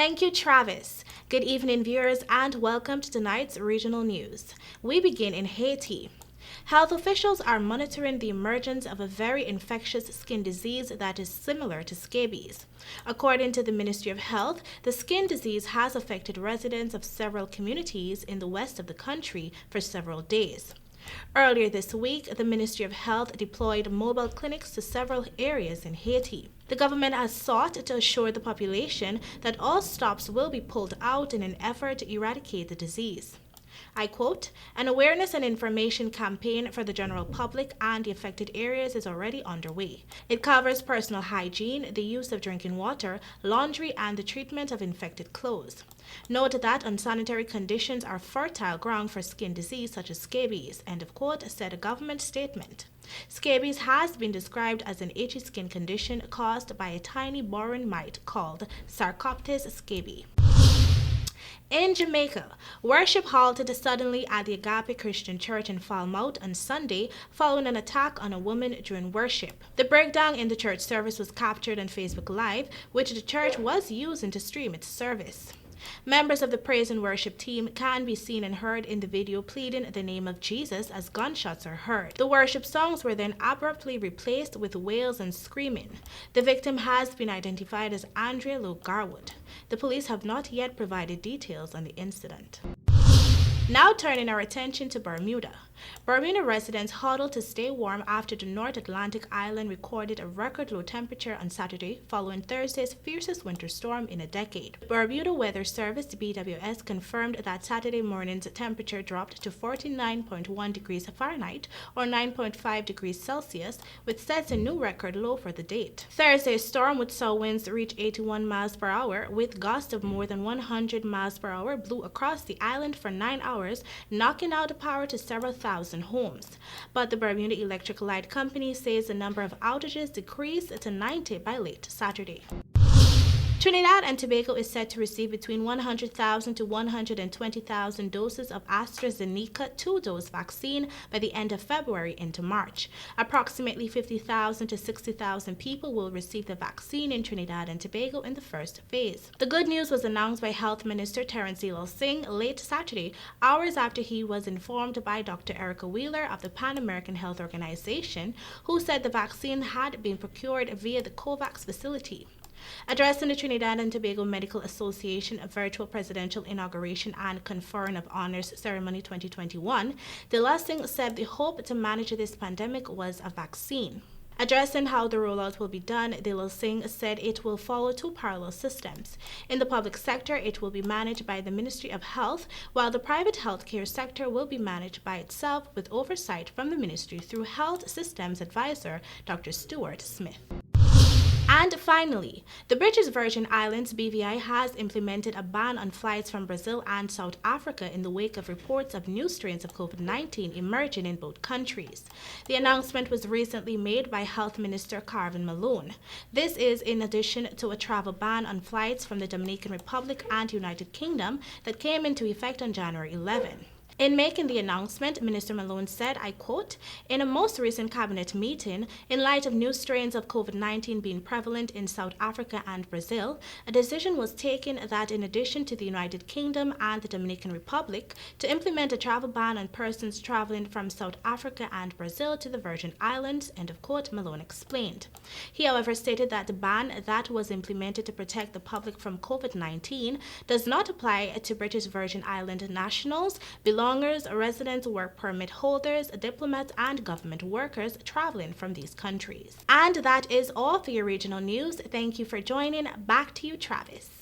Thank you, Travis. Good evening, viewers, and welcome to tonight's regional news. We begin in Haiti. Health officials are monitoring the emergence of a very infectious skin disease that is similar to scabies. According to the Ministry of Health, the skin disease has affected residents of several communities in the west of the country for several days. Earlier this week, the Ministry of Health deployed mobile clinics to several areas in Haiti. The government has sought to assure the population that all stops will be pulled out in an effort to eradicate the disease. I quote, "An awareness and information campaign for the general public and the affected areas is already underway. It covers personal hygiene, the use of drinking water, laundry, and the treatment of infected clothes. Note that unsanitary conditions are fertile ground for skin disease such as scabies," end of quote, said a government statement. Scabies has been described as an itchy skin condition caused by a tiny boring mite called Sarcoptes scabiei. In Jamaica, worship halted suddenly at the Agape Christian Church in Falmouth on Sunday following an attack on a woman during worship. The breakdown in the church service was captured on Facebook Live, which the church was using to stream its service. Members of the praise and worship team can be seen and heard in the video pleading the name of Jesus as gunshots are heard. The worship songs were then abruptly replaced with wails and screaming. The victim has been identified as Andrea Lou Garwood. The police have not yet provided details on the incident. Now turning our attention to Bermuda. Bermuda residents huddled to stay warm after the North Atlantic island recorded a record low temperature on Saturday following Thursday's fiercest winter storm in a decade. Bermuda Weather Service (BWS) confirmed that Saturday morning's temperature dropped to 49.1 degrees Fahrenheit or 9.5 degrees Celsius, which sets a new record low for the date. Thursday's storm, which saw winds reach 81 miles per hour with gusts of more than 100 miles per hour, blew across the island for 9 hours, knocking out the power to several thousand homes. But the Bermuda Electric Light Company says the number of outages decreased to 90 by late Saturday. Trinidad and Tobago is set to receive between 100,000 to 120,000 doses of AstraZeneca 2-dose vaccine by the end of February into March. Approximately 50,000 to 60,000 people will receive the vaccine in Trinidad and Tobago in the first phase. The good news was announced by Health Minister Terence Singh late Saturday, hours after he was informed by Dr. Erica Wheeler of the Pan American Health Organization, who said the vaccine had been procured via the COVAX facility. Addressing the Trinidad and Tobago Medical Association virtual presidential inauguration and conferring of honors ceremony 2021, Singh said the hope to manage this pandemic was a vaccine. Addressing how the rollout will be done, Singh said it will follow two parallel systems. In the public sector, it will be managed by the Ministry of Health, while the private healthcare sector will be managed by itself with oversight from the ministry through Health Systems Advisor Dr. Stuart Smith. And finally, the British Virgin Islands BVI has implemented a ban on flights from Brazil and South Africa in the wake of reports of new strains of COVID-19 emerging in both countries. The announcement was recently made by Health Minister Carvin Malone. This is in addition to a travel ban on flights from the Dominican Republic and United Kingdom that came into effect on January 11. In making the announcement, Minister Malone said, I quote, "In a most recent cabinet meeting, in light of new strains of COVID-19 being prevalent in South Africa and Brazil, a decision was taken that in addition to the United Kingdom and the Dominican Republic, to implement a travel ban on persons traveling from South Africa and Brazil to the Virgin Islands," end of quote, Malone explained. He, however, stated that the ban that was implemented to protect the public from COVID-19 does not apply to British Virgin Island nationals, belongers, residents, work permit holders, diplomats, and government workers traveling from these countries. And that is all for your regional news. Thank you for joining. Back to you, Travis.